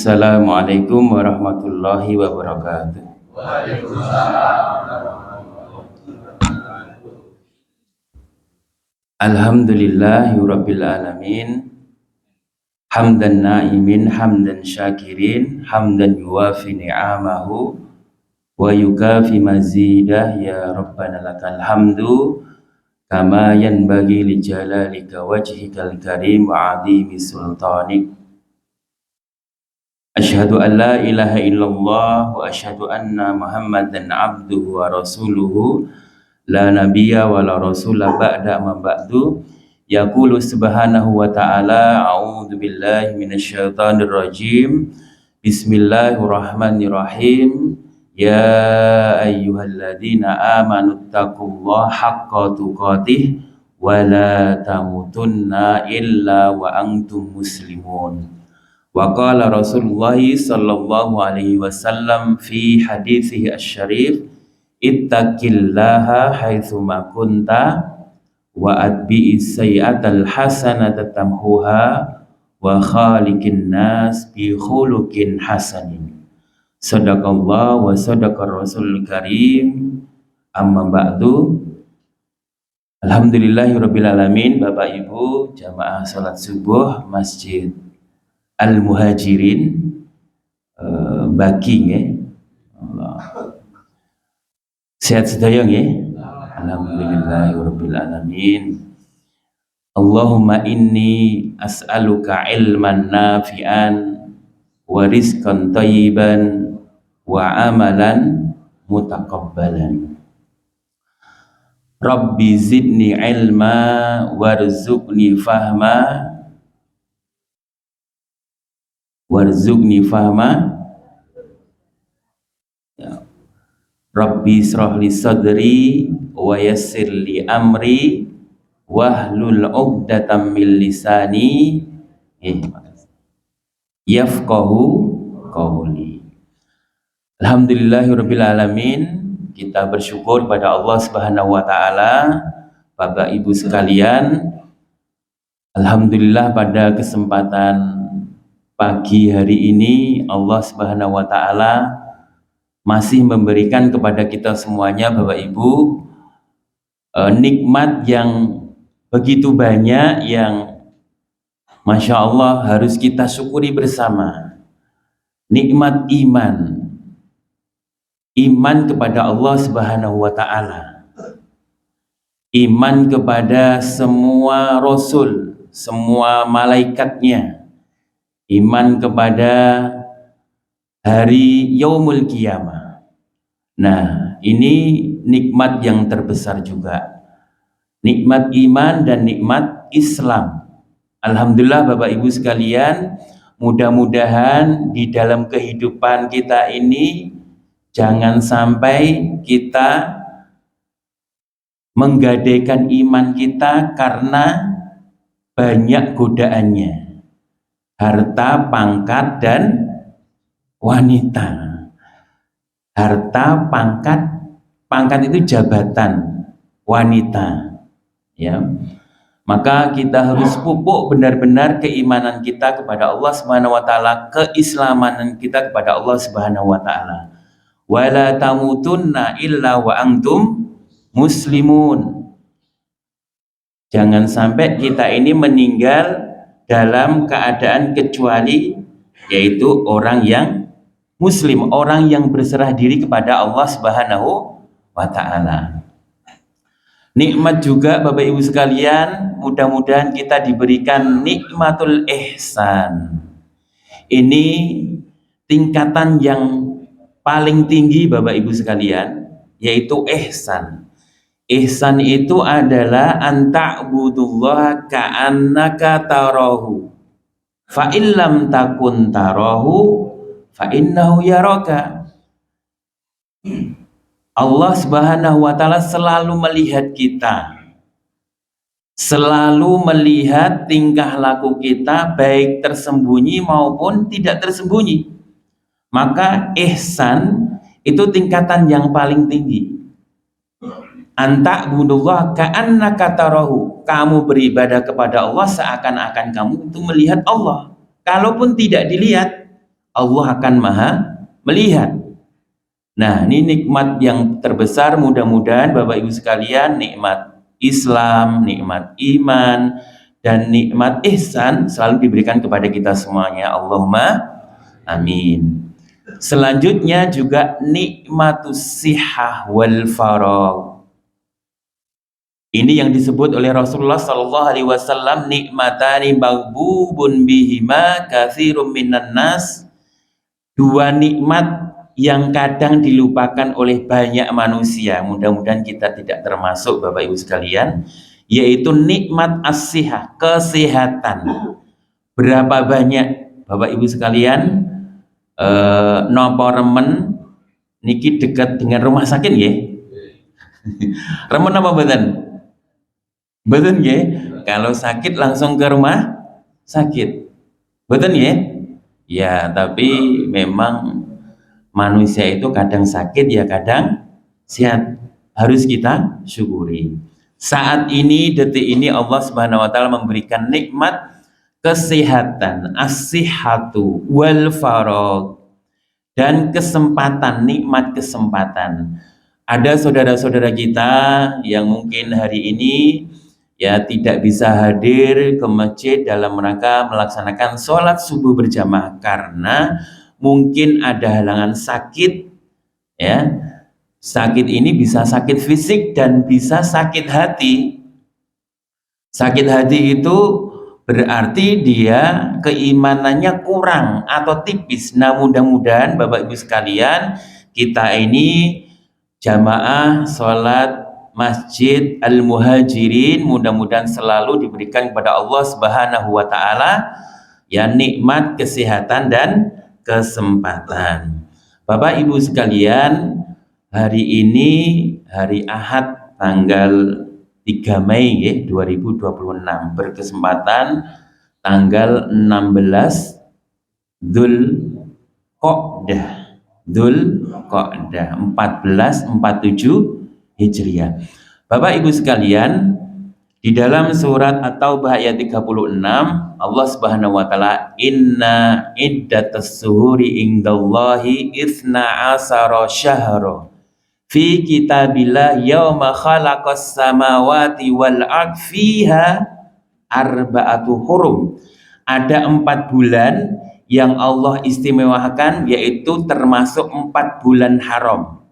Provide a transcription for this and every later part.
Assalamualaikum warahmatullahi wabarakatuh. Alhamdulillahirabbil alamin. Hamdan na'imin, hamdan syakirin, hamdan yuwafi ni'amahu wa yukafi mazidah. Ya Rabbana lakal hamdu kama yanbaghi li jalalika wajhikal karim wa 'azimi sultanik. Asyhadu an la ilaha illallah wa asyhadu anna Muhammadan abduhu wa rasuluhu la nabiyya wa la rasula ba'da ma ba'du. Yaqulu subhanahu wa ta'ala, a'udzu billahi minasyaitonir rajim. Bismillahirrahmanirrahim. Ya ayyuhalladzina amanu taqullaha haqqa tuqatih wa la tamutunna illa wa antum muslimun. Wa qala Rasulullah sallallahu alaihi wasallam fi hadithihi asy-syarif, ittaqillaha haitsu ma kunta wa atbi'is sayyi'atal hasanata tamhuha wa khaliqin nas bi khuluqin hasanin. Sadaqallah wa sadaqar rasul karim. Amma ba'du. Alhamdulillahirabbil alamin. Bapak Ibu jamaah salat subuh Masjid Al-Muhajirin Baki nggih. Sehat sedaya nggih. Alhamdulillahirabbil alamin. Allahumma inni as'aluka ilman nafi'an wa rizqan thayyiban wa amalan mutaqabbalan. Rabbi zidni ilma warzuqni fahma ya. Rabbi israh li sadri wa yassir li amri wahlul 'uqdatam min lisani yafqahu qawli. Alhamdulillahirabbil alamin. Kita bersyukur pada Allah Subhanahu wa taala. Bapak Ibu sekalian, alhamdulillah pada kesempatan pagi hari ini Allah Subhanahu wa taala masih memberikan kepada kita semuanya, Bapak Ibu, nikmat yang begitu banyak yang Masya Allah harus kita syukuri bersama. Nikmat iman kepada Allah Subhanahu wa ta'ala, iman kepada semua rasul, semua malaikatnya, iman kepada hari yaumul qiyamah. Nah, ini nikmat yang terbesar juga, nikmat iman dan nikmat Islam. Alhamdulillah Bapak Ibu sekalian, mudah-mudahan di dalam kehidupan kita ini jangan sampai kita menggadaikan iman kita karena banyak godaannya, harta, pangkat, dan wanita. Harta, pangkat itu jabatan, wanita, ya. Maka kita harus pupuk benar-benar keimanan kita kepada Allah Subhanahu wa taala, keislaman kita kepada Allah Subhanahu wa taala. Wala tamutunna illa wa antum muslimun. Jangan sampai kita ini meninggal dalam keadaan kecuali yaitu orang yang muslim, orang yang berserah diri kepada Allah Subhanahu wa taala. Nikmat juga Bapak Ibu sekalian, mudah-mudahan kita diberikan nikmatul ihsan. Ini tingkatan yang paling tinggi Bapak Ibu sekalian, yaitu ihsan. Ihsan itu adalah anta'budullaha ka'annaka tarahu fa illam takun tarahu fa innahu yaraka. Allah Subhanahu wa taala selalu melihat kita, selalu melihat tingkah laku kita, baik tersembunyi maupun tidak tersembunyi. Maka ihsan itu tingkatan yang paling tinggi. Anta'budullaha ka'annaka tarahu. Kamu beribadah kepada Allah seakan-akan kamu itu melihat Allah. Kalaupun tidak dilihat, Allah akan maha melihat. Nah, ini nikmat yang terbesar, mudah-mudahan Bapak Ibu sekalian, nikmat Islam, nikmat iman, dan nikmat ihsan selalu diberikan kepada kita semuanya. Allahumma amin. Selanjutnya juga nikmatus sihah wal faragh. Ini yang disebut oleh Rasulullah sallallahu alaihi wasallam, nikmatani maghbubun bihima katsirum minan nas. Dua nikmat yang kadang dilupakan oleh banyak manusia. Mudah-mudahan kita tidak termasuk Bapak Ibu sekalian, yaitu nikmat as-sihah, kesehatan. Berapa banyak Bapak Ibu sekalian nopo remen niki dekat dengan rumah sakit ya? Remen apa mboten? Mboten ya? Kalau sakit langsung ke rumah sakit. Mboten ya? Ya, tapi memang manusia itu kadang sakit ya kadang sehat, harus kita syukuri. Saat ini, detik ini Allah Subhanahu wa taala memberikan nikmat kesehatan, as-sihhatu wal faragh, dan kesempatan, nikmat kesempatan. Ada saudara-saudara kita yang mungkin hari ini ya tidak bisa hadir ke masjid dalam rangka melaksanakan sholat subuh berjamaah karena mungkin ada halangan sakit, ya. Sakit ini bisa sakit fisik dan bisa sakit hati. Sakit hati itu berarti dia keimanannya kurang atau tipis. Nah, mudah-mudahan Bapak Ibu sekalian, kita ini jamaah sholat Masjid Al-Muhajirin mudah-mudahan selalu diberikan kepada Allah Subhanahu wa taala ya nikmat kesehatan dan kesempatan. Bapak Ibu sekalian, hari ini hari Ahad tanggal 3 Mei ya, 2026 berkesempatan tanggal 16 Dzulqa'dah 1447 Hijriah. Bapak Ibu sekalian, di dalam surat At-Taubah ayat 36 Allah Subhanahu wa taala, inna iddatas suhuri indallahi itsna asara syahra fi kitabillah yauma khalaqas samawati wal ard fiha arba'atu hurum. Ada 4 bulan yang Allah istimewakan, yaitu termasuk 4 bulan haram.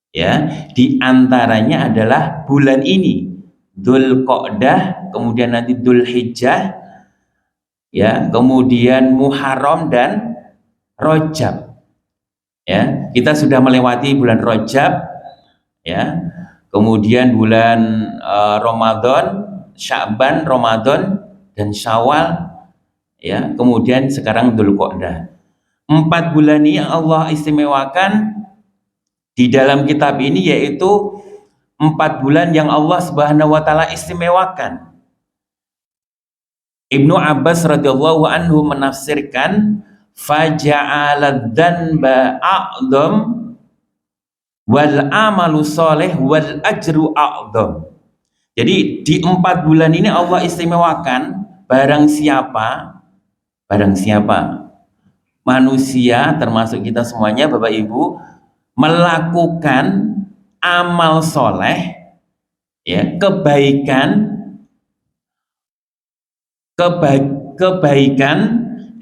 Ya, di antaranya adalah bulan ini, Dzulqa'dah, kemudian nanti Dzulhijjah, ya, kemudian Muharram dan Rajab. Ya, kita sudah melewati bulan Rajab, ya, kemudian bulan Ramadan, Sya'ban, Ramadan dan Syawal, ya, kemudian sekarang Dzulqa'dah. 4 bulan ini Allah istimewakan di dalam kitab ini, yaitu 4 bulan yang Allah Subhanahu wa taala istimewakan. Ibnu Abbas radhiyallahu anhu menafsirkan faja'alad dzanba a'dham wal amalu sholih wal ajru a'dham. Jadi di 4 bulan ini Allah istimewakan barang siapa manusia termasuk kita semuanya Bapak Ibu melakukan amal soleh, ya, kebaikan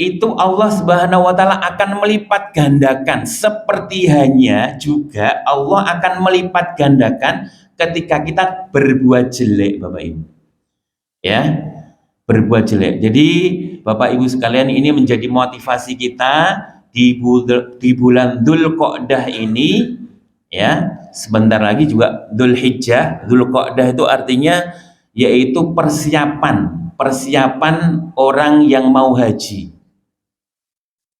itu Allah Subhanahu wa taala akan melipat gandakan, seperti hanya juga Allah akan melipat gandakan ketika kita berbuat jelek, Bapak Ibu. Ya, berbuat jelek. Jadi Bapak Ibu sekalian, ini menjadi motivasi kita di bulan Dzulqa'dah ini, ya. Sebentar lagi juga Dzulhijjah. Dzulqa'dah itu artinya yaitu persiapan orang yang mau haji.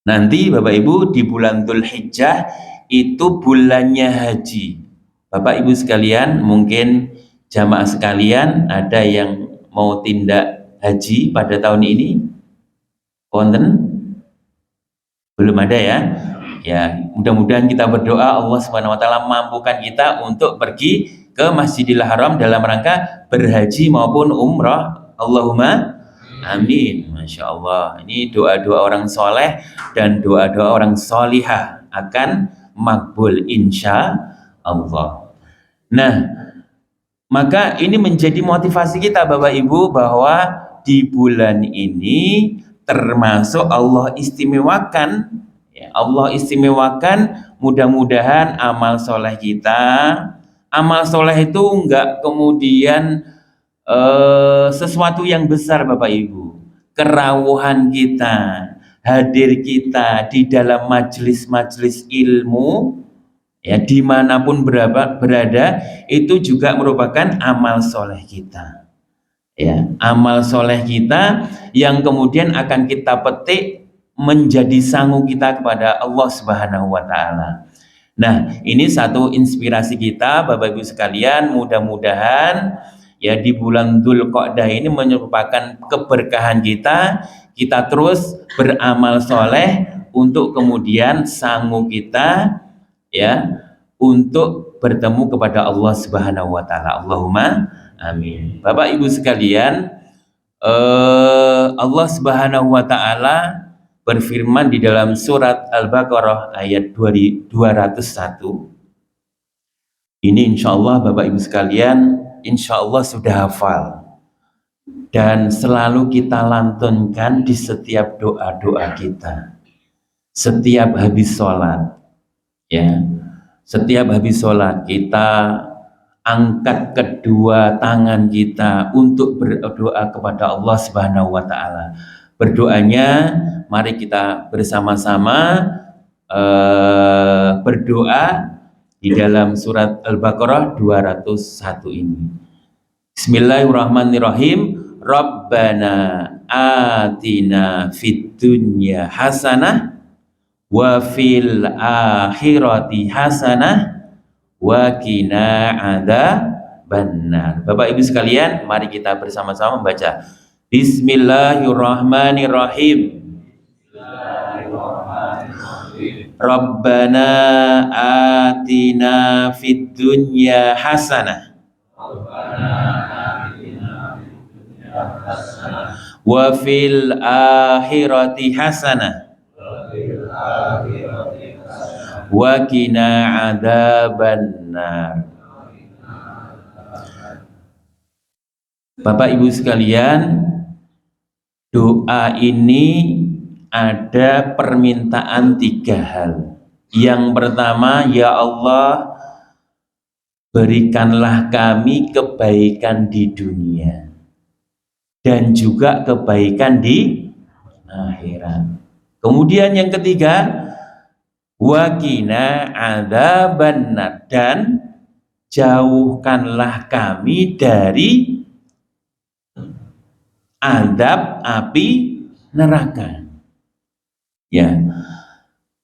Nanti Bapak Ibu di bulan Dzulhijjah itu bulannya haji. Bapak Ibu sekalian, mungkin jamaah sekalian ada yang mau tindak haji pada tahun ini? Konten? Belum ada ya? Ya, mudah-mudahan kita berdoa Allah Subhanahu wa taala mampukan kita untuk pergi ke Masjidil Haram dalam rangka berhaji maupun umrah. Allahumma Amin. Masya Allah. Ini doa-doa orang soleh dan doa-doa orang solihah akan makbul insya Allah. Nah, maka ini menjadi motivasi kita Bapak Ibu bahwa di bulan ini termasuk Allah istimewakan, ya, Allah istimewakan mudah-mudahan amal soleh kita, amal soleh itu enggak kemudian sesuatu yang besar Bapak Ibu, kerawuhan kita, hadir kita di dalam majelis-majelis ilmu, ya dimanapun berada itu juga merupakan amal soleh kita, ya amal soleh kita yang kemudian akan kita petik menjadi sangu kita kepada Allah Subhanahu wa Ta'ala. Nah, ini satu inspirasi kita Bapak Ibu sekalian, mudah-mudahan ya di bulan Dzulqa'dah ini merupakan keberkahan kita terus beramal soleh untuk kemudian sangu kita ya untuk bertemu kepada Allah Subhanahu wa Ta'ala. Allahumma amin. Bapak Ibu sekalian, Allah Subhanahu wa Ta'ala berfirman di dalam surat Al-Baqarah ayat 201. Ini insya Allah Bapak Ibu sekalian, insya Allah sudah hafal dan selalu kita lantunkan di setiap doa-doa kita, setiap habis sholat, ya. Setiap habis sholat kita angkat kedua tangan kita untuk berdoa kepada Allah Subhanahu wa Ta'ala. Berdoanya, mari kita bersama-sama berdoa di dalam surat Al-Baqarah 201 ini. Bismillahirrahmanirrahim. Rabbana atina fid dunya hasanah wa fil akhirati hasanah wa qina adzabannar. Bapak Ibu sekalian, mari kita bersama-sama membaca Bismillahirrahmanirrahim. Rabbana atina fid dunya hasanah wa fil akhirati hasanah wa qina adzabannar. Bapak Ibu sekalian, doa ini ada permintaan 3 hal. Yang pertama, ya Allah, berikanlah kami kebaikan di dunia dan juga kebaikan di akhirat. Kemudian yang ketiga, wa qina adzabannar, dan jauhkanlah kami dari azab api neraka. Ya.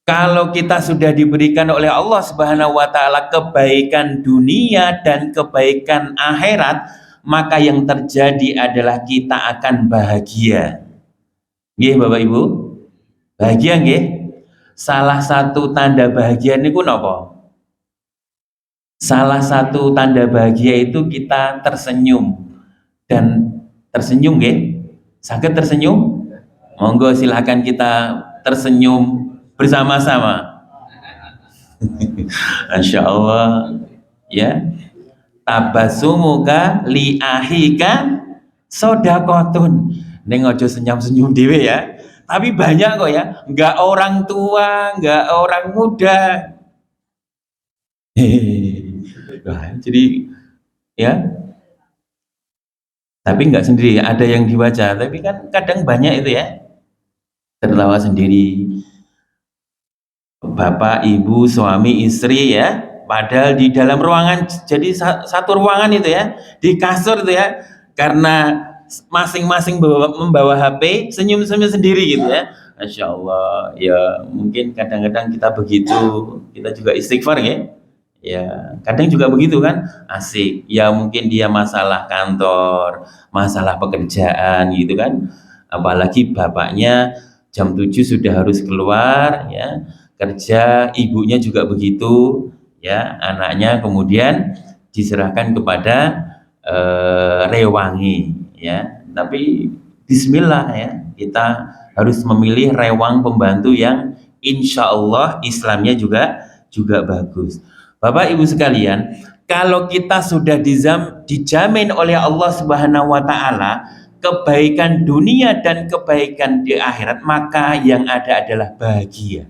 Kalau kita sudah diberikan oleh Allah Subhanahu wa Ta'ala kebaikan dunia dan kebaikan akhirat, maka yang terjadi adalah kita akan bahagia. Nggih Bapak Ibu? Bahagia nggih? Salah satu tanda bahagia niku napa? Salah satu tanda bahagia itu kita tersenyum. Dan tersenyum nggih? Saged tersenyum? Monggo silahkan kita tersenyum bersama-sama. Masya Allah, ya. Tabasumuka li ahika sodakotun. Neng ojo senyum-senyum dewe ya. Tapi banyak kok ya, enggak orang tua, enggak orang muda. Jadi ya. Tapi enggak sendiri, ada yang dibaca. Tapi kan kadang banyak itu ya. Tertawa sendiri, bapak, ibu, suami, istri ya, padahal di dalam ruangan, jadi satu ruangan itu ya, di kasur itu ya, karena masing-masing membawa HP, senyum-senyum sendiri gitu ya. Masya Allah, ya mungkin kadang-kadang kita begitu, kita juga istighfar ya. Ya, kadang juga begitu kan, asik. Ya mungkin dia masalah kantor, masalah pekerjaan gitu kan. Apalagi bapaknya jam 7 sudah harus keluar ya, kerja, ibunya juga begitu ya, anaknya kemudian diserahkan kepada rewangi ya. Tapi Bismillah ya, kita harus memilih rewang pembantu yang insya Allah Islamnya juga bagus. Bapak Ibu sekalian, kalau kita sudah dijamin oleh Allah Subhanahu wa taala kebaikan dunia dan kebaikan di akhirat, maka yang ada adalah bahagia.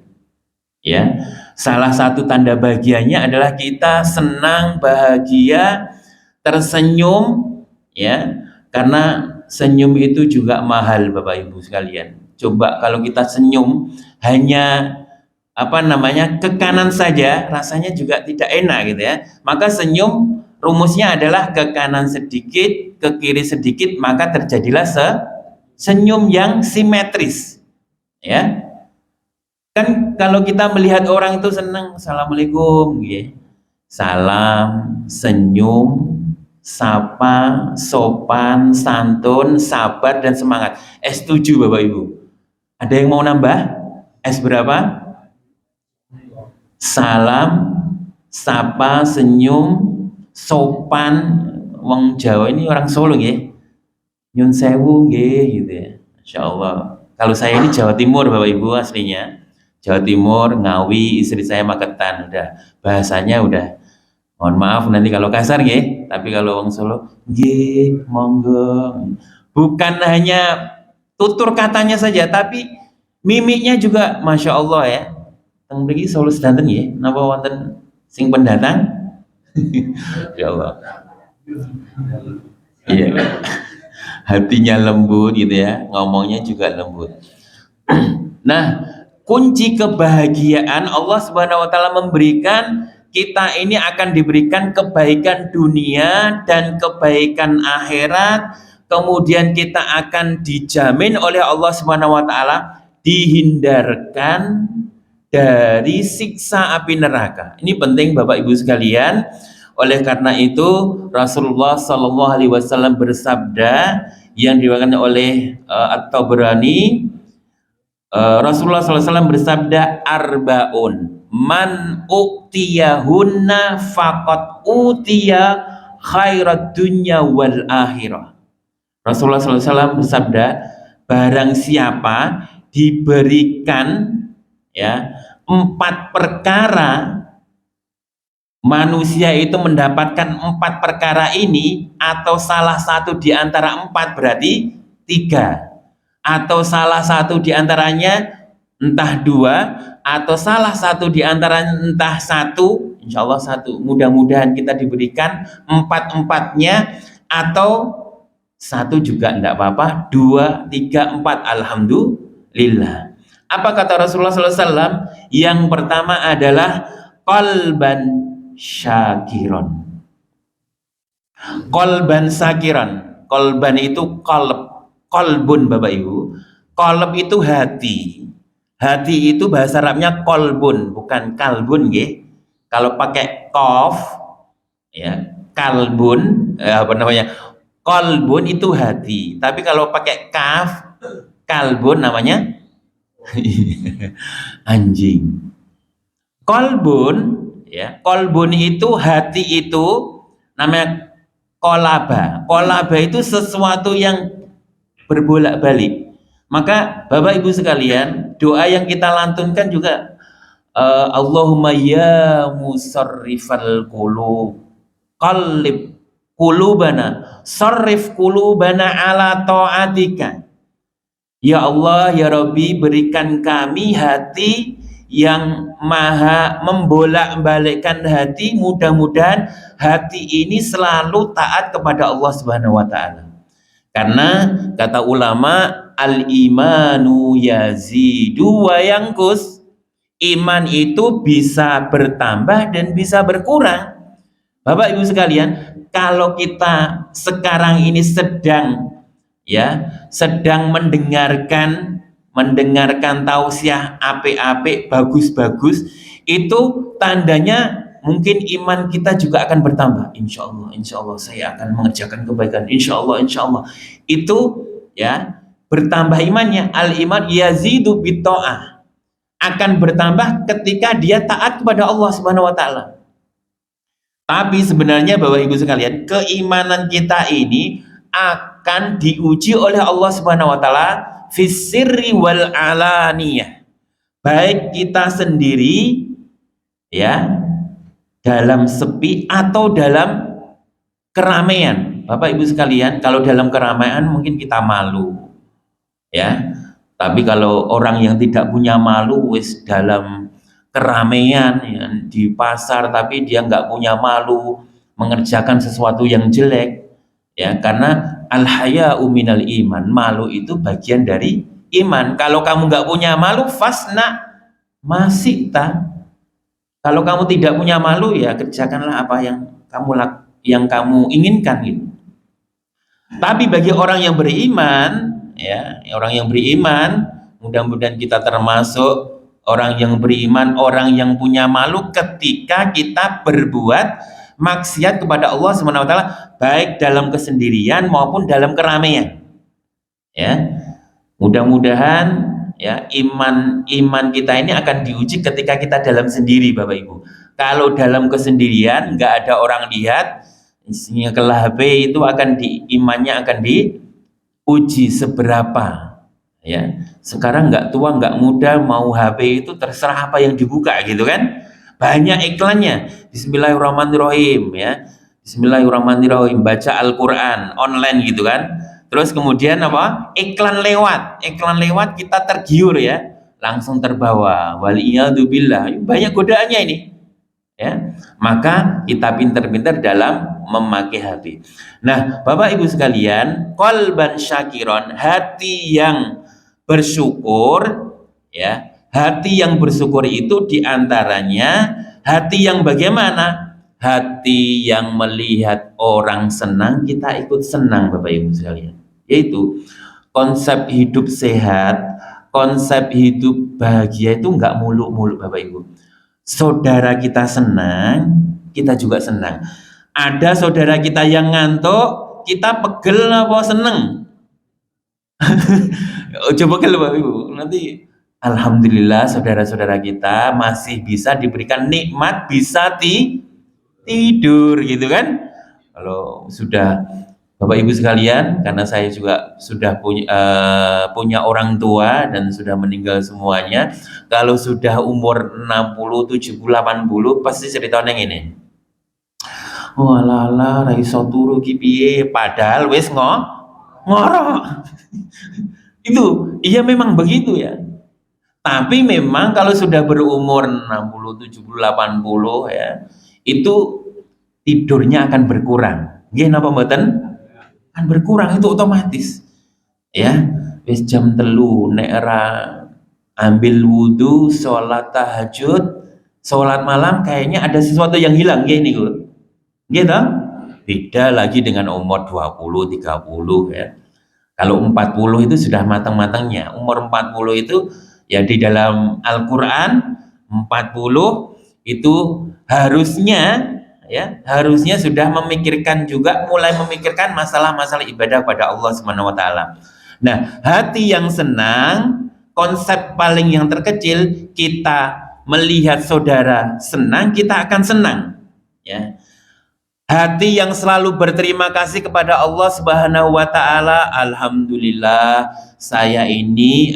Ya, salah satu tanda bahagianya adalah kita senang, bahagia, tersenyum, ya, karena senyum itu juga mahal, Bapak Ibu sekalian. Coba kalau kita senyum hanya ke kanan saja, rasanya juga tidak enak gitu ya. Maka senyum rumusnya adalah ke kanan sedikit, ke kiri sedikit, maka terjadilah senyum yang simetris. Ya, kan kalau kita melihat orang itu senang, assalamualaikum, gitu. Salam, senyum, sapa, sopan, santun, sabar, dan semangat. S7 Bapak Ibu. Ada yang mau nambah? S berapa? Salam, sapa, senyum, sopan. Wong Jawa ini orang Solo ya. Nyun sewu gitu ya. Insya Allah. Kalau saya ini Jawa Timur Bapak Ibu aslinya. Jawa Timur, Ngawi, istri saya Magetan. Udah bahasanya udah. Mohon maaf nanti kalau kasar ya. Tapi kalau wong Solo, monggo. Bukan hanya tutur katanya saja, tapi mimiknya juga Masya Allah ya. Teng mriki Solo sedanten ya. Napa wonten sing pendatang? Ya Allah. Iya. Hatinya lembut gitu ya, ngomongnya juga lembut. Nah, kunci kebahagiaan Allah Subhanahu wa taala memberikan kita ini akan diberikan kebaikan dunia dan kebaikan akhirat, kemudian kita akan dijamin oleh Allah Subhanahu wa taala dihindarkan dari siksa api neraka. Ini penting Bapak Ibu sekalian. Oleh karena itu Rasulullah Shallallahu Alaihi Wasallam bersabda yang diriwayatkan oleh At-Tabrani, Rasulullah SAW bersabda, arbaun man uktiyahunna faqat utiya khairat dunya wal akhirah. Rasulullah SAW bersabda, barang siapa diberikan ya 4 perkara, manusia itu mendapatkan 4 perkara ini, atau salah satu di antara 4 berarti 3, atau salah satu di antaranya entah 2, atau salah satu di antaranya entah 1, insya Allah 1, mudah-mudahan kita diberikan 4-4-nya, atau 1 juga enggak apa-apa, 2, 3, 4, alhamdulillah. Apa kata Rasulullah SAW? Yang pertama adalah qalban syakiron. Qalban syakiron. Qalban itu qalbun Bapak Ibu. Qalb itu hati. Hati itu bahasa Arabnya qalbun, bukan kalbun nggih. Kalau pakai qaf ya, kalbun qalbun itu hati. Tapi kalau pakai kaf, kalbun namanya anjing. Qalbun ya, kolbun itu hati, itu namanya kolaba. Kolaba itu sesuatu yang berbolak-balik. Maka Bapak Ibu sekalian, doa yang kita lantunkan juga Allahumma ya musarrifal qulub qallib qulubana sarrif qulubana ala ta'atika. Ya Allah, ya Rabbi, berikan kami hati yang maha membolak-balikkan hati. Mudah-mudahan hati ini selalu taat kepada Allah Subhanahu wa taala. Karena kata ulama, al-imanu yazidu wa yanqus. Iman itu bisa bertambah dan bisa berkurang. Bapak Ibu sekalian, kalau kita sekarang ini sedang mendengarkan tausiah apik-apik, bagus-bagus, itu tandanya mungkin iman kita juga akan bertambah. Insya Allah saya akan mengerjakan kebaikan. Insya Allah. Itu ya, bertambah imannya. Al-iman yazidu bitta'ah. Akan bertambah ketika dia taat kepada Allah Subhanahu wa taala. Tapi sebenarnya Bapak Ibu sekalian, keimanan kita ini akan diuji oleh Allah Subhanahu wa taala fis sirri wal alaniyah. Baik kita sendiri ya, dalam sepi atau dalam keramaian. Bapak Ibu sekalian, kalau dalam keramaian mungkin kita malu. Ya. Tapi kalau orang yang tidak punya malu wis dalam keramaian ya, di pasar tapi dia nggak punya malu mengerjakan sesuatu yang jelek ya, karena al-haya'u minal iman, malu itu bagian dari iman. Kalau kamu nggak punya malu fasna masih kalau kamu tidak punya malu ya kerjakanlah apa yang kamu inginkan gitu. Tapi bagi orang yang beriman ya, orang yang beriman, mudah-mudahan kita termasuk orang yang beriman, orang yang punya malu ketika kita berbuat maksiat kepada Allah Subhanahu wa taala baik dalam kesendirian maupun dalam keramaian. Ya. Mudah-mudahan ya iman kita ini akan diuji ketika kita dalam sendiri, Bapak Ibu. Kalau dalam kesendirian nggak ada orang lihat, isinya kelah HP itu imannya akan diuji seberapa ya. Sekarang nggak tua nggak muda mau HP itu terserah apa yang dibuka gitu kan, banyak iklannya. Bismillahirrahmanirrahim ya, Bismillahirrahmanirrahim, baca Al-Quran online gitu kan. Terus kemudian apa, iklan lewat kita tergiur ya, langsung terbawa, waliyadzubillah, banyak godaannya ini ya. Maka kita pinter-pinter dalam memakai HP. Nah Bapak Ibu sekalian, qalban syakiron, hati yang bersyukur ya. Hati yang bersyukur itu diantaranya hati yang bagaimana? Hati yang melihat orang senang kita ikut senang, Bapak Ibu sekalian. Yaitu konsep hidup sehat, konsep hidup bahagia itu enggak muluk-muluk, Bapak Ibu. Saudara kita senang, kita juga senang. Ada saudara kita yang ngantuk, kita pegel apa seneng? Coba pegel, Bapak Ibu. Nanti alhamdulillah saudara-saudara kita masih bisa diberikan nikmat bisa tidur gitu kan. Kalau sudah Bapak Ibu sekalian, karena saya juga sudah punya orang tua dan sudah meninggal semuanya, kalau sudah umur 60, 70, 80 pasti cerita yang ini. Oh ala raiso turu ki piye, padahal wis ngorok. Itu iya memang begitu ya. Tapi memang kalau sudah berumur 60, 70, 80 ya, itu tidurnya akan berkurang. Nggih napa mboten? Akan berkurang, itu otomatis. Ya, wis jam 3 nek ora ambil wudhu, sholat tahajud, sholat malam, kayaknya ada sesuatu yang hilang nggih niku. Nggih toh? Beda lagi dengan umur 20, 30 ya. Kalau 40 itu sudah matang-matangnya. Umur 40 itu ya di dalam Al-Qur'an 40 itu harusnya sudah mulai memikirkan masalah-masalah ibadah pada Allah Subhanahu wa taala. Nah, hati yang senang, konsep paling yang terkecil, kita melihat saudara senang, kita akan senang ya. Hati yang selalu berterima kasih kepada Allah Subhanahu wa taala, alhamdulillah saya ini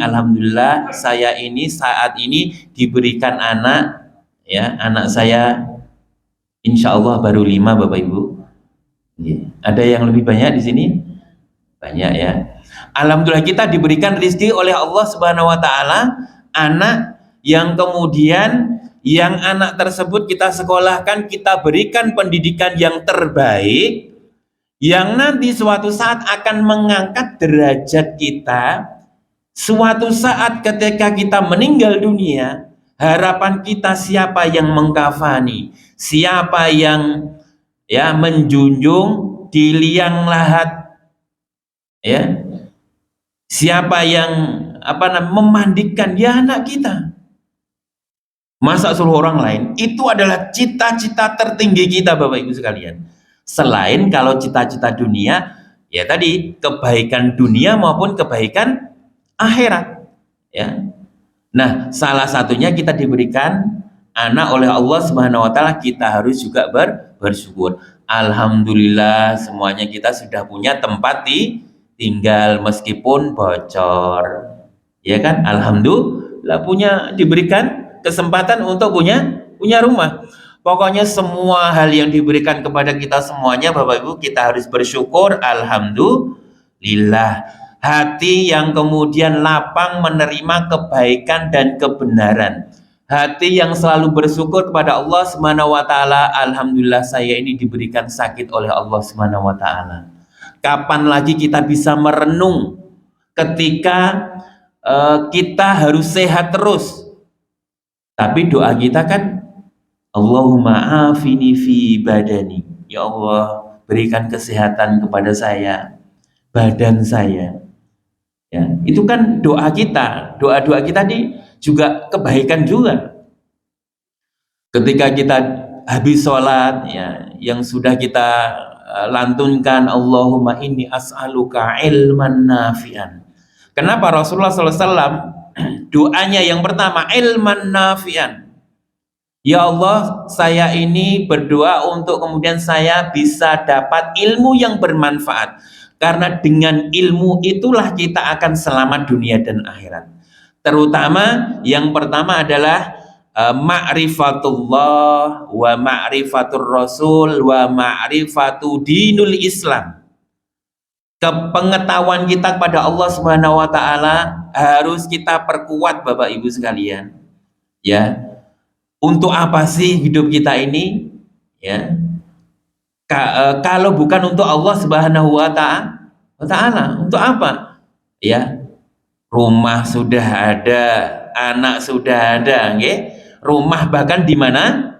saat ini diberikan anak ya, anak saya insya Allah baru 5, Bapak Ibu. Ada yang lebih banyak di sini? Banyak ya. Alhamdulillah kita diberikan rezeki oleh Allah Subhanahu wa taala anak yang kemudian yang anak tersebut kita sekolahkan, kita berikan pendidikan yang terbaik, yang nanti suatu saat akan mengangkat derajat kita. Suatu saat ketika kita meninggal dunia, harapan kita siapa yang mengkafani, siapa yang ya menjunjung di liang lahat, ya, siapa yang memandikan, ya anak kita. Masa suruh orang lain? Itu adalah cita-cita tertinggi kita, Bapak Ibu sekalian. Selain kalau cita-cita dunia, ya tadi kebaikan dunia maupun kebaikan akhirat. Ya. Nah, salah satunya kita diberikan anak oleh Allah Subhanahu wa taala, kita harus juga bersyukur. Alhamdulillah semuanya kita sudah punya tempat tinggal meskipun bocor. Ya kan? Alhamdulillah diberikan kesempatan untuk punya rumah. Pokoknya semua hal yang diberikan kepada kita semuanya Bapak Ibu, kita harus bersyukur. Alhamdulillah. Hati yang kemudian lapang menerima kebaikan dan kebenaran. Hati yang selalu bersyukur kepada Allah Subhanahu wa taala. Alhamdulillah saya ini diberikan sakit oleh Allah Subhanahu wa taala. Kapan lagi kita bisa merenung ketika kita harus sehat terus? Tapi doa kita kan, Allahumma afini fi badani. Ya Allah, berikan kesehatan kepada saya, badan saya. Ya, itu kan doa kita. Doa-doa kita ini juga kebaikan juga. Ketika kita habis sholat, ya, yang sudah kita lantunkan, Allahumma inni as'aluka ilman nafi'an. Kenapa Rasulullah SAW doanya yang pertama ilman nafi'an? Ya Allah, saya ini berdoa untuk kemudian saya bisa dapat ilmu yang bermanfaat. Karena dengan ilmu itulah kita akan selamat dunia dan akhirat. Terutama yang pertama adalah ma'rifatullah wa ma'rifatur rasul wa ma'rifatu dinul Islam. Kepengetahuan kita kepada Allah Subhanahu wa taala harus kita perkuat Bapak Ibu sekalian. Ya. Untuk apa sih hidup kita ini? Ya. Kalau bukan untuk Allah Subhanahu wa taala, untuk apa? Ya. Rumah sudah ada, anak sudah ada, nggih. Rumah bahkan di mana?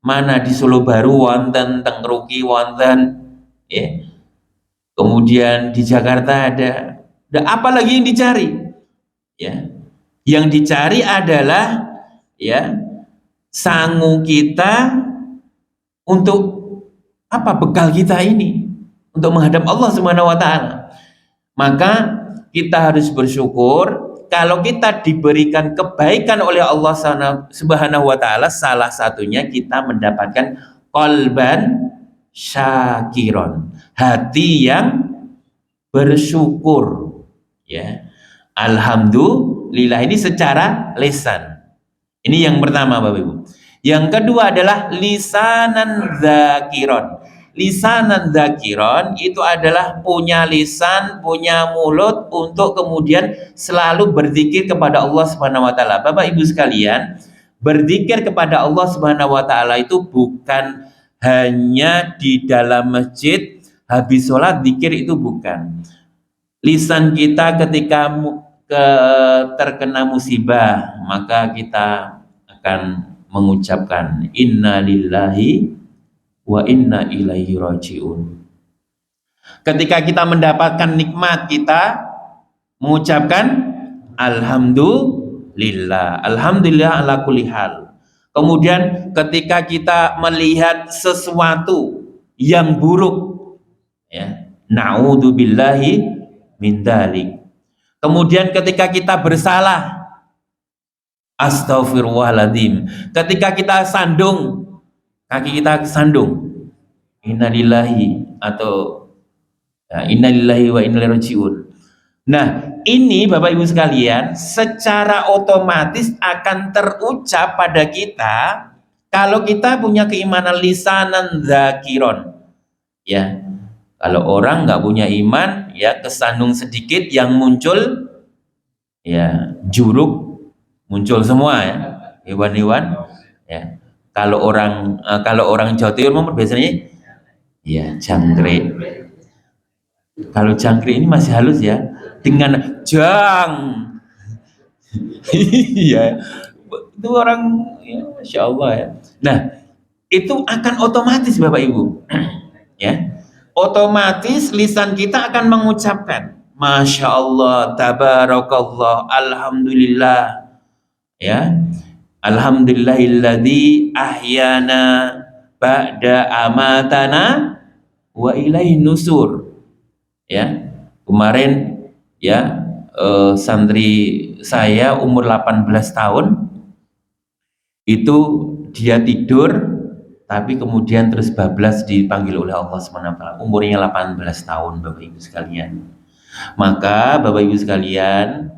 Mana di Solo Baru wonten, teng Ruki wonten, ya. Kemudian di Jakarta ada. Dan apa lagi yang dicari? Ya. Yang dicari adalah ya sangu kita untuk apa? Bekal kita ini untuk menghadap Allah Subhanahu wa taala. Maka kita harus bersyukur kalau kita diberikan kebaikan oleh Allah Subhanahu wa taala, salah satunya kita mendapatkan qalban syakiron, hati yang bersyukur. Ya. Alhamdulillah, ini secara lisan. Ini yang pertama Bapak Ibu. Yang kedua adalah lisanan zakiron. Lisanan zakiron itu adalah punya lisan, punya mulut untuk kemudian selalu berzikir kepada Allah Subhanahu wa taala. Bapak Ibu sekalian, berzikir kepada Allah Subhanahu wa taala itu bukan hanya di dalam masjid habis sholat zikir, itu bukan. Lisan kita ketika terkena musibah, maka kita akan mengucapkan inna lillahi wa inna ilaihi rajiun. Ketika kita mendapatkan nikmat, kita mengucapkan alhamdulillah, alhamdulillah ala kulli hal. Kemudian ketika kita melihat sesuatu yang buruk, ya, na'udzubillahi min dzalik. Kemudian ketika kita bersalah, astaghfirullahaladzim. Ketika kita sandung, kaki kita sandung, innalillahi atau ya, innalillahi wa inna ilaihi rajiun. Nah, ini Bapak Ibu sekalian secara otomatis akan terucap pada kita kalau kita punya keimanan lisanan zakiron. Ya, kalau orang nggak punya iman, ya kesandung sedikit yang muncul, ya juruk muncul semua, ya hewan-hewan. Ya, kalau orang Jawa Timur biasanya, ya jangkrik. Kalau jangkrik ini masih halus ya, dengan jang. Iya, itu orang, ya, Masya Allah ya. Nah, itu akan otomatis Bapak Ibu, ya. Otomatis lisan kita akan mengucapkan Masya Allah, tabarakallah, alhamdulillah, ya, alhamdulillahilladzi ahyana ba'da amatana wa ilaihi nusur. Ya, kemarin ya santri saya umur 18 tahun itu dia tidur tapi kemudian terus bablas dipanggil oleh Allah SWT. Umurnya 18 tahun Bapak Ibu sekalian. Maka Bapak Ibu sekalian,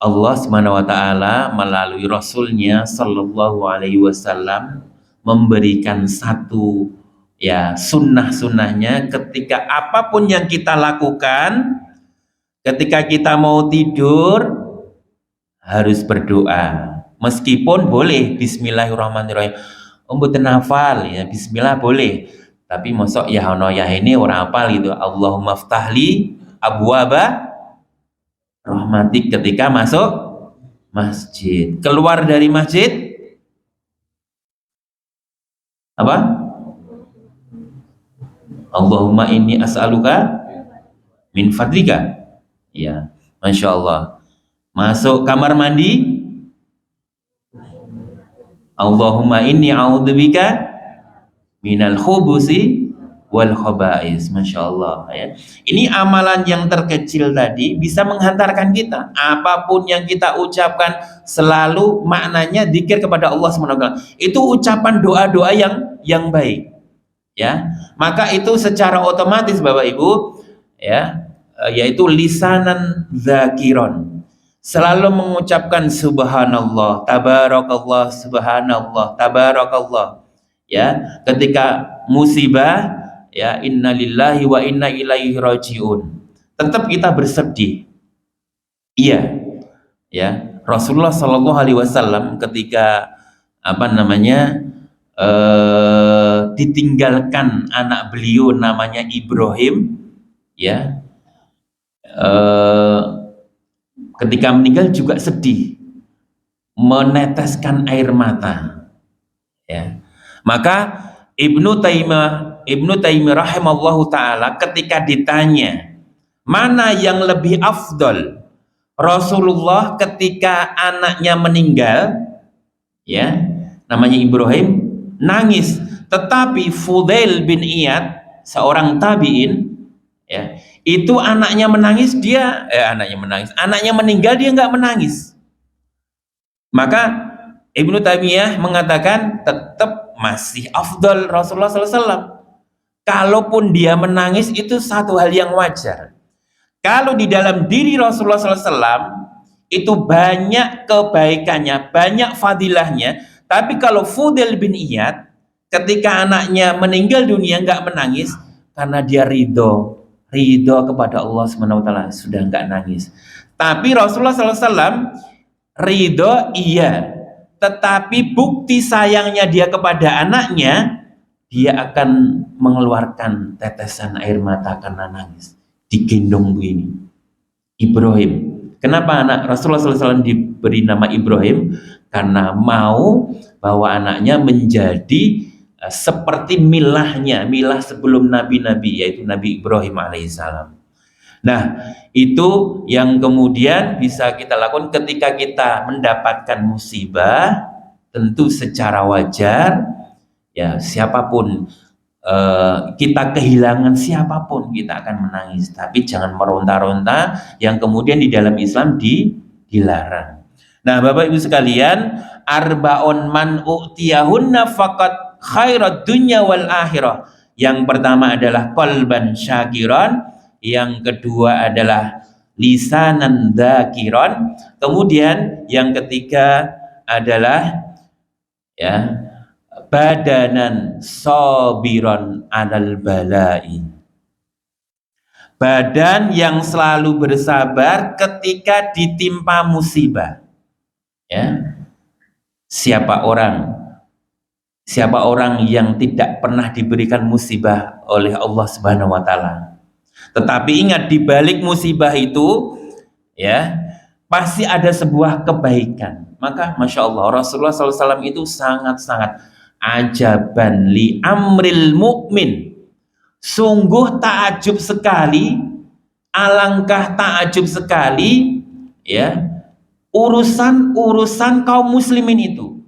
Allah Subhanahu wa taala melalui Rasulnya Shallallahu alaihi wasallam memberikan satu ya sunnah-sunnahnya ketika apapun yang kita lakukan, ketika kita mau tidur harus berdoa. Meskipun boleh Bismillahirrahmanirrahim. Mboten hafal ya Bismillah boleh. Tapi mosok ya ono ya ini orang hafal gitu. Allahumma ftahli abwaba rahmatik ketika masuk masjid. Keluar dari masjid apa? Allahumma inni as'aluka min fadlika. Ya, Masya Allah. Masuk kamar mandi, Allahumma inni a'udzubika minal khubusi wal khaba'is. Masya Allah ya. Ini amalan yang terkecil tadi bisa menghantarkan kita. Apapun yang kita ucapkan selalu maknanya dzikir kepada Allah SWT. Itu ucapan doa-doa yang baik. Ya, maka itu secara otomatis Bapak Ibu ya, yaitu lisanan zakiron, selalu mengucapkan subhanallah, tabarakallah, subhanallah, tabarakallah. Ya, ketika musibah ya innalillahi wa inna ilaihi rajiun. Tetap kita bersedih. Iya. Ya, Rasulullah Shallallahu alaihi wasallam ketika ditinggalkan anak beliau namanya Ibrahim ya, ketika meninggal juga sedih, meneteskan air mata ya. Maka Ibnu Taimiyah rahimallahu taala ketika ditanya mana yang lebih afdol, Rasulullah ketika anaknya meninggal ya namanya Ibrahim nangis, tetapi Fudail bin Iyad seorang tabi'in ya, itu anaknya menangis, anaknya meninggal dia nggak menangis. Maka Ibnu Taimiyah mengatakan tetap masih afdal Rasulullah SAW. Kalaupun dia menangis itu satu hal yang wajar. Kalau di dalam diri Rasulullah SAW itu banyak kebaikannya, banyak fadilahnya. Tapi kalau Fudail bin Iyad ketika anaknya meninggal dunia nggak menangis karena dia ridho kepada Allah SWT, sudah nggak nangis. Tapi Rasulullah SAW ridho iya, tetapi bukti sayangnya dia kepada anaknya, dia akan mengeluarkan tetesan air mata karena nangis, digendong begini. Ibrahim, kenapa anak Rasulullah SAW diberi nama Ibrahim? Karena mau bahwa anaknya menjadi seperti milah sebelum nabi-nabi, yaitu Nabi Ibrahim alaihissalam. Nah, itu yang kemudian bisa kita lakukan ketika kita mendapatkan musibah. Tentu secara wajar ya, siapapun kita kehilangan siapapun kita akan menangis, tapi jangan meronta-ronta yang kemudian di dalam Islam dilarang. Nah, Bapak Ibu sekalian, arbaun man u'tiyahunna faqat khairat dunya wal akhirah. Yang pertama adalah qalban syakiran, yang kedua adalah lisanan dzakiran, kemudian yang ketiga adalah ya badanan sabiran alal balai, badan yang selalu bersabar ketika ditimpa musibah. Ya, siapa orang yang tidak pernah diberikan musibah oleh Allah Subhanahu wa taala. Tetapi ingat, di balik musibah itu ya pasti ada sebuah kebaikan. Maka Masya Allah Rasulullah SAW itu sangat-sangat ajaban li amril mukmin. Sungguh takjub sekali, alangkah takjub sekali ya urusan kaum muslimin itu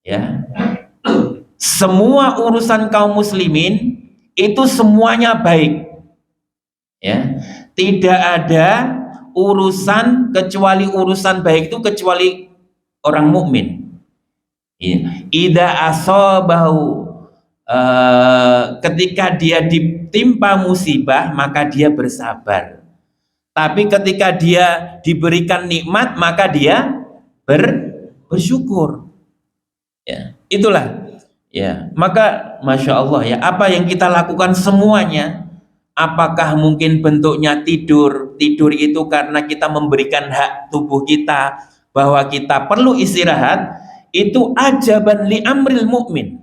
ya. Semua urusan kaum muslimin itu semuanya baik ya. Tidak ada urusan kecuali urusan baik itu kecuali orang mukmin. Idza asabahu, ketika dia ditimpa musibah maka dia bersabar. Tapi ketika dia diberikan nikmat, maka dia bersyukur. Ya, itulah. Ya, maka Masya Allah ya, apa yang kita lakukan semuanya, apakah mungkin bentuknya tidur? Tidur itu karena kita memberikan hak tubuh kita bahwa kita perlu istirahat, itu ajaban li amril mukmin.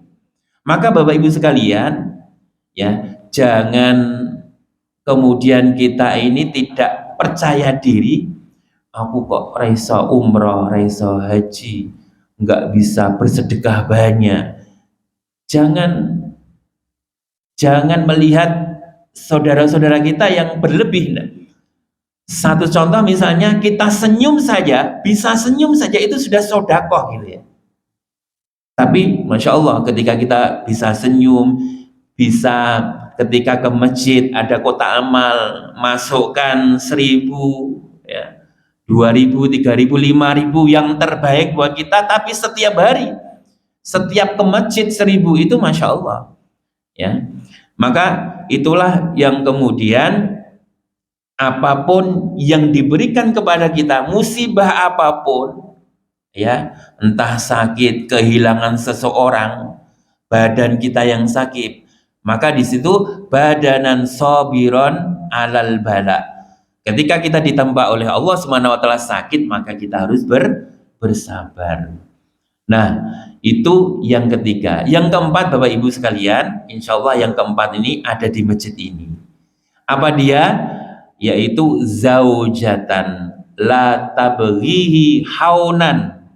Maka Bapak Ibu sekalian, ya, jangan kemudian kita ini tidak percaya diri, aku kok raiso umroh, raiso haji, nggak bisa bersedekah banyak. Jangan melihat saudara-saudara kita yang berlebih. Satu contoh misalnya, kita senyum saja, bisa senyum saja itu sudah sodakoh gitu ya. Tapi Masya Allah, ketika kita bisa senyum, bisa ketika ke masjid ada kotak amal, masukkan 1.000 ya, 2.000, 3.000, 5.000 yang terbaik buat kita, tapi setiap hari, setiap ke masjid 1.000 itu Masya Allah ya. Maka itulah yang kemudian apapun yang diberikan kepada kita, musibah apapun ya, entah sakit, kehilangan seseorang, badan kita yang sakit, maka di situ badanan sobiron alal bala. Ketika kita ditempa oleh Allah Subhanahu wa taala sakit, maka kita harus bersabar. Nah, itu yang ketiga. Yang keempat, Bapak Ibu sekalian, insya Allah yang keempat ini ada di masjid ini. Apa dia? Yaitu zaujatan la tabghihi haunan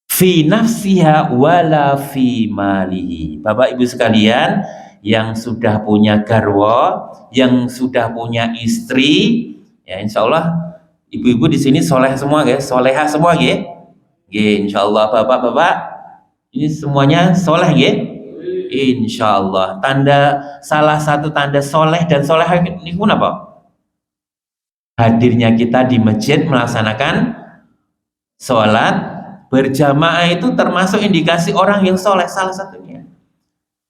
fi nafsiha wala fi malihi. Bapak Ibu sekalian yang sudah punya garwa, yang sudah punya istri, ya insya Allah ibu-ibu di sini soleh semua guys, soleha semua ya. Insya Allah bapak-bapak ini semuanya soleh ya. Insya Allah. Salah satu tanda soleh dan soleha ini pun apa? Hadirnya kita di masjid melaksanakan sholat berjamaah itu termasuk indikasi orang yang soleh, salah satunya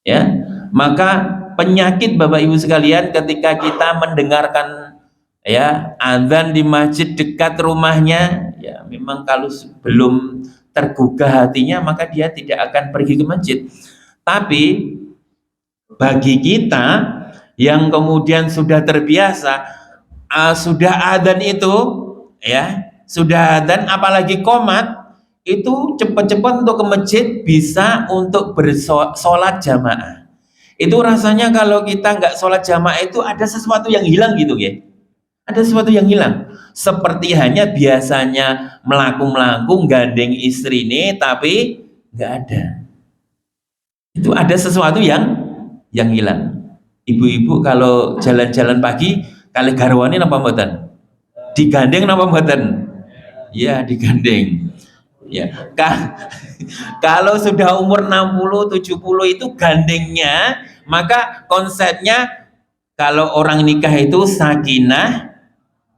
ya. Maka penyakit Bapak Ibu sekalian ketika kita mendengarkan ya azan di masjid dekat rumahnya, ya memang kalau belum tergugah hatinya maka dia tidak akan pergi ke masjid. Tapi bagi kita yang kemudian sudah terbiasa, sudah adzan itu ya, sudah adzan apalagi qomat, itu cepat-cepat untuk ke masjid bisa untuk bersolat jamaah. Itu rasanya kalau kita nggak sholat jamaah itu ada sesuatu yang hilang gitu ya. Ada sesuatu yang hilang. Seperti hanya biasanya melaku-melaku gandeng istri ini, tapi nggak ada. Itu ada sesuatu yang hilang. Ibu-ibu kalau jalan-jalan pagi kali garwane napa mboten? Digandeng napa mboten? Ya, digandeng. Ya, kalau sudah umur 60, 70 itu gandengnya, maka konsepnya kalau orang nikah itu sakinah,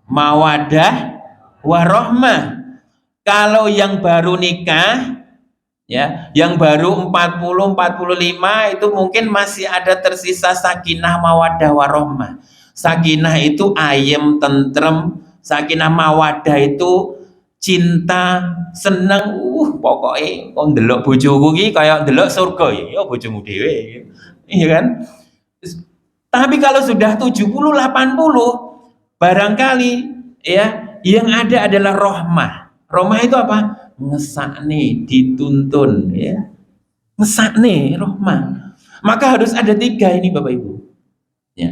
mawadah, warohmah. Kalau yang baru nikah ya, yang baru 40, 45 itu mungkin masih ada tersisa sakinah, mawadah, warohmah. Sakinah itu ayem, tentrem, sakinah mawadah itu cinta, seneng, pokoknya kok ndelok bojoku iki kayak ndelok surga ya bojomu dhewe. Iya kan? Tapi kalau sudah 70, 80 barangkali ya yang ada adalah rohmah. Rohmah itu apa? Ngesakne, dituntun ya. Ngesakne rohmah. Maka harus ada 3 ini Bapak Ibu. Ya.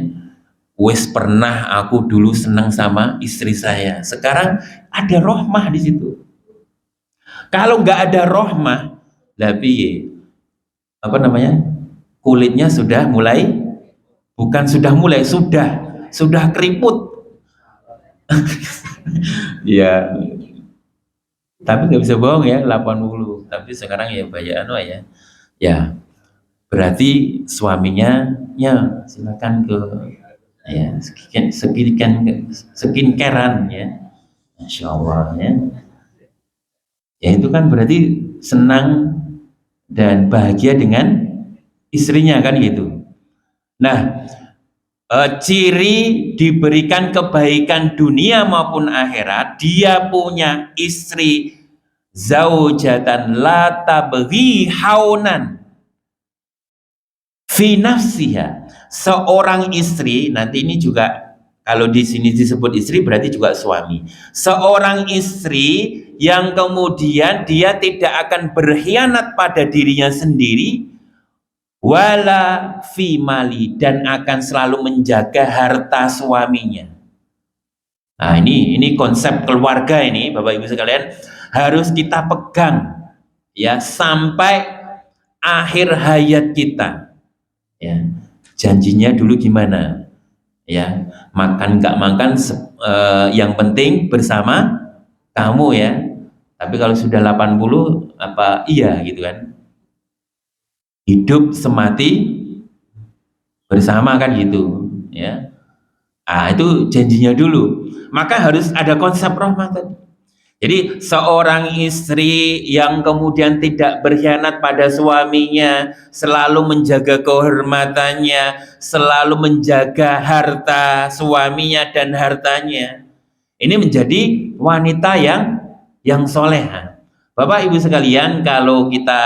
Wes pernah aku dulu senang sama istri saya. Sekarang ada rohmah di situ. Kalau nggak ada rohmah, tapi apa namanya? Kulitnya sudah mulai, bukan sudah mulai, sudah keriput. Ya, tapi nggak bisa bohong ya 80. Tapi sekarang ya banyak ya. Ya, berarti suaminya ya silakan ke ya skincarean ya, Masya Allah ya. Ya itu kan berarti senang dan bahagia dengan istrinya kan gitu. Nah ciri diberikan kebaikan dunia maupun akhirat, dia punya istri zaujatan la tabghi haunan fi nafsiha, seorang istri. Nanti ini juga kalau di sini disebut istri berarti juga suami. Seorang istri yang kemudian dia tidak akan berkhianat pada dirinya sendiri, wala fi mali, dan akan selalu menjaga harta suaminya. Nah, ini konsep keluarga ini, Bapak Ibu sekalian, harus kita pegang ya sampai akhir hayat kita. Ya, janjinya dulu gimana? Ya, makan nggak makan, yang penting bersama kamu ya. Tapi kalau sudah 80 apa iya gitu kan? Hidup semati bersama kan gitu ya. Itu janjinya dulu. Maka harus ada konsep rahmat tadi. Jadi seorang istri yang kemudian tidak berkhianat pada suaminya, selalu menjaga kehormatannya, selalu menjaga harta suaminya dan hartanya, ini menjadi wanita yang soleha. Bapak Ibu sekalian, kalau kita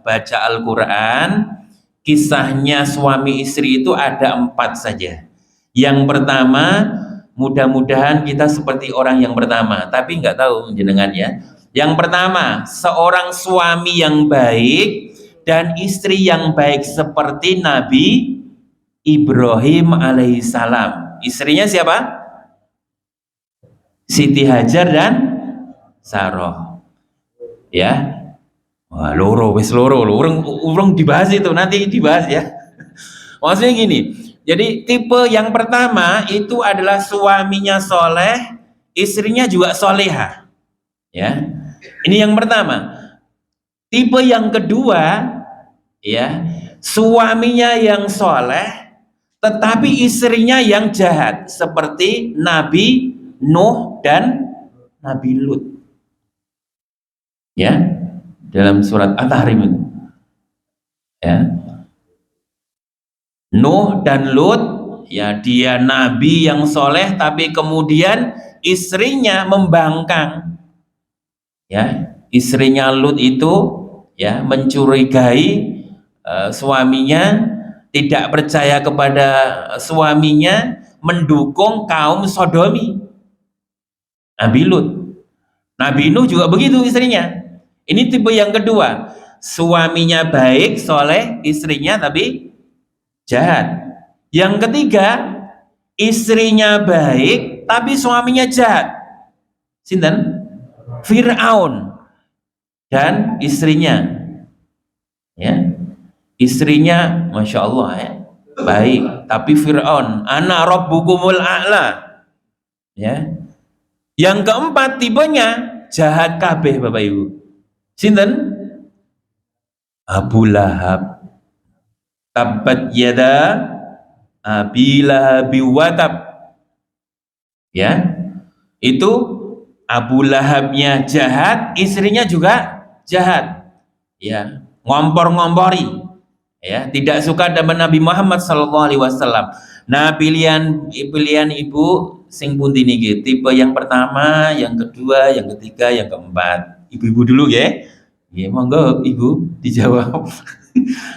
baca Al-Quran, kisahnya suami istri itu ada 4 saja. Yang pertama, mudah-mudahan kita seperti orang yang pertama, tapi nggak tahu jenengan ya. Yang pertama, seorang suami yang baik dan istri yang baik seperti Nabi Ibrahim alaihissalam. Istrinya siapa? Siti Hajar dan Sarah. Ya, wah, loro urung dibahas itu, nanti dibahas ya. Maksudnya gini, jadi tipe yang pertama itu adalah suaminya soleh, istrinya juga soleha. Ya, ini yang pertama. Tipe yang kedua, ya, suaminya yang soleh, tetapi istrinya yang jahat, seperti Nabi Nuh dan Nabi Lut. Ya, dalam surat At-Tahrim itu. Ya. Nuh dan Lut, ya, dia nabi yang soleh, tapi kemudian istrinya membangkang. Ya, istrinya Lut itu ya mencurigai suaminya, tidak percaya kepada suaminya, mendukung kaum Sodomi. Nabi Lut. Nabi Nuh juga begitu istrinya. Ini tipe yang kedua, suaminya baik, soleh, istrinya tapi jahat. Yang ketiga, istrinya baik tapi suaminya jahat. Sinten? Fir'aun dan istrinya. Ya, istrinya masya Allah ya, baik, tapi Fir'aun, ana rabbukumul a'la. Ya. Yang keempat tipenya jahat kabeh Bapak Ibu. Sinten? Abu Lahab. Tabbat yada Abi Lahab wa tab. Ya, itu Abu Lahabnya jahat, istrinya juga jahat. Ya, ngompor-ngompori. Ya, tidak suka dengan Nabi Muhammad SAW. Nah, pilihan ibu sing pundi niki? Tipe yang pertama, yang kedua, yang ketiga, yang keempat. Ibu-ibu dulu ya. Ya, monggo Ibu dijawab.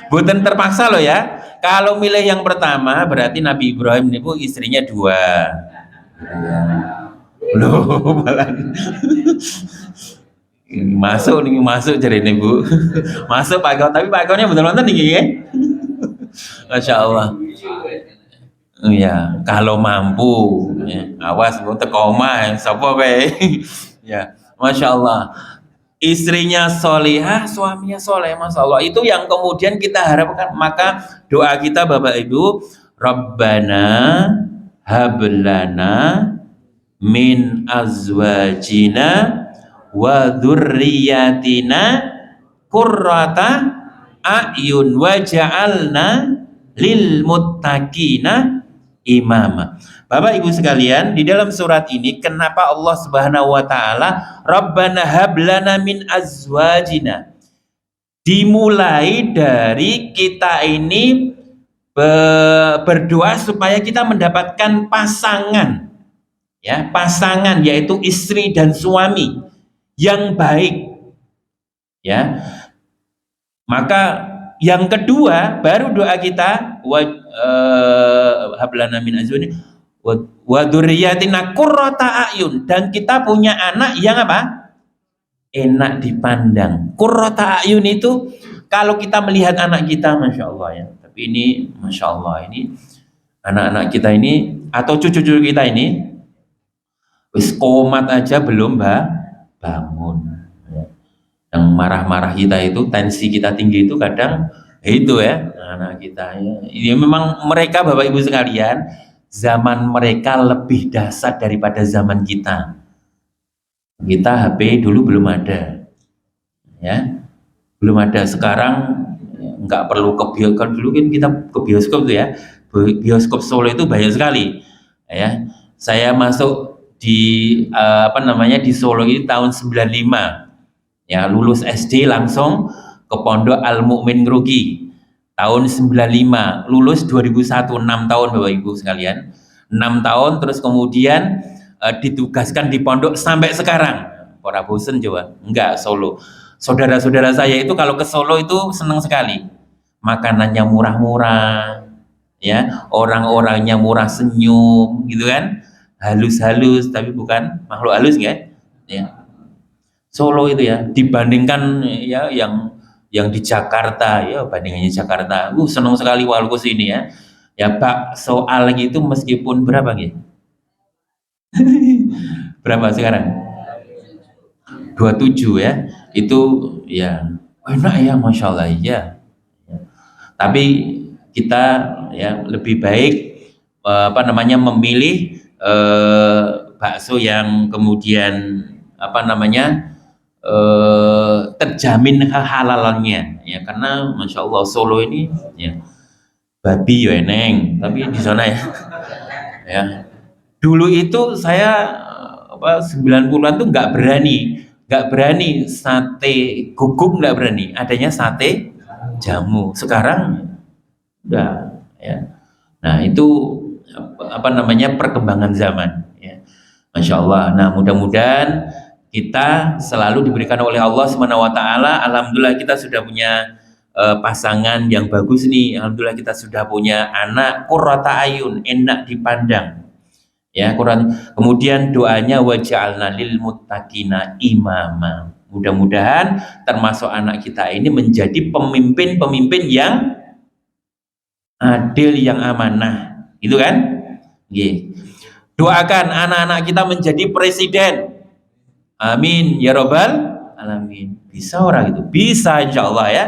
Bukan terpaksa loh ya. Kalau milih yang pertama berarti Nabi Ibrahim itu istrinya 2. Ya. Loh, malah masuk jadi nih Bu. Masuk Pak Eko, tapi Pak Ekonya betul-betul nih ya. Masya Allah. Ya, kalau mampu ya, awas Bu teko omah sapa kowe. Ya, Masya Allah. Istrinya solihah, suaminya soleh, Masya Allah. Itu yang kemudian kita harapkan. Maka doa kita Bapak Ibu, Rabbana hablana min azwajina wa dzurriyyatina qurrata a'yun waj'alna lil muttaqina imama. Bapak Ibu sekalian, di dalam surat ini kenapa Allah Subhanahu wa taala Rabbana hablana min azwajina, dimulai dari kita ini berdoa supaya kita mendapatkan pasangan, ya, pasangan yaitu istri dan suami yang baik, ya. Maka yang kedua baru doa kita hablana min azwajina wa dzurriyyatina qurrata a'yun, dan kita punya anak yang apa? Enak dipandang. Qurrata a'yun itu kalau kita melihat anak kita, masya Allah ya. Tapi ini masya Allah, ini anak-anak kita ini atau cucu-cucu kita ini wis komat aja belum bangun. Yang marah-marah kita itu, tensi kita tinggi itu kadang itu ya anak kita ya. Ya memang mereka Bapak Ibu sekalian, zaman mereka lebih dahsyat daripada zaman kita. Kita HP dulu belum ada, ya, belum ada. Sekarang nggak perlu ke bioskop, dulu kan kita ke bioskop tuh ya, bioskop Solo itu banyak sekali, ya. Saya masuk di di Solo ini tahun 95. Ya, lulus SD langsung ke Pondok Al Mukmin Ngeruki tahun 95, lulus 2001, 6 tahun Bapak Ibu sekalian, 6 tahun. Terus kemudian ditugaskan di pondok sampai sekarang. Ora bosen coba? Enggak, Solo. Saudara-saudara saya itu kalau ke Solo itu senang sekali, makanannya murah-murah, ya, orang-orangnya murah senyum gitu kan, halus-halus, tapi bukan makhluk halus kan, ya. Solo itu ya, dibandingkan ya yang di Jakarta, ya bandingannya Jakarta, senang sekali walau ke sini ya. Ya bakso Al gitu meskipun berapa gitu? Berapa sekarang? 27 ya. Itu ya enak ya, masya Allah ya. Tapi kita ya lebih baik memilih bakso yang kemudian terjamin kehalalannya ya, karena masya Allah Solo ini ya babi ya eneng, tapi di sana ya ya dulu itu saya 90-an tuh nggak berani sate guguk, nggak berani, adanya sate jamu. Sekarang udah ya. Nah itu perkembangan zaman ya, masya Allah. Nah mudah-mudahan kita selalu diberikan oleh Allah SWT. Alhamdulillah kita sudah punya pasangan yang bagus nih. Alhamdulillah kita sudah punya anak qurrata ayun, enak dipandang ya, Quran. Kemudian doanya waj'alna lil muttaqina imama. Mudah-mudahan termasuk anak kita ini menjadi pemimpin-pemimpin yang adil, yang amanah, gitu kan? Doakan anak-anak kita menjadi presiden. Amin ya robbal alamin. Bisa orang itu? Bisa insya Allah ya.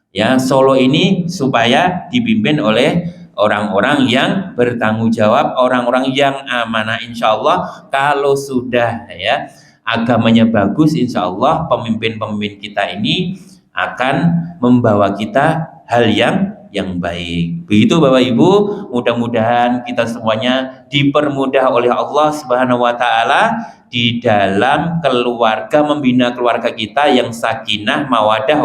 Ya, Solo ini supaya dipimpin oleh orang-orang yang bertanggung jawab, orang-orang yang amanah. Insya Allah kalau sudah ya agamanya bagus, insya Allah pemimpin-pemimpin kita ini akan membawa kita hal yang baik. Begitu Bapak Ibu, mudah-mudahan kita semuanya dipermudah oleh Allah Subhanahu wa taala di dalam keluarga, membina keluarga kita yang sakinah, mawadah,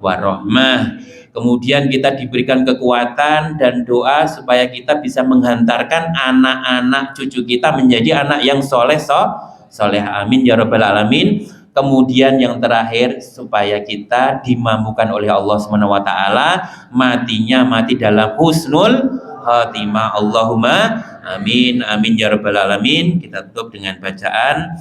warahmah. Kemudian kita diberikan kekuatan dan doa supaya kita bisa menghantarkan anak-anak cucu kita menjadi anak yang soleh. Amin ya rabbal alamin. Kemudian yang terakhir, supaya kita dimampukan oleh Allah SWT matinya mati dalam husnul khatimah. Allahumma amin, amin ya rabbal alamin. Kita tutup dengan bacaan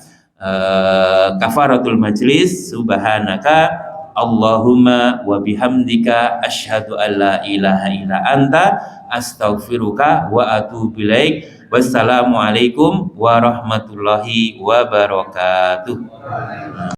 kafaratul majlis. Subhanaka Allahumma wa bihamdika asyhadu an la ilaha illa anta astaghfiruka wa atubu ilaik. Wassalamualaikum warahmatullahi wabarakatuh.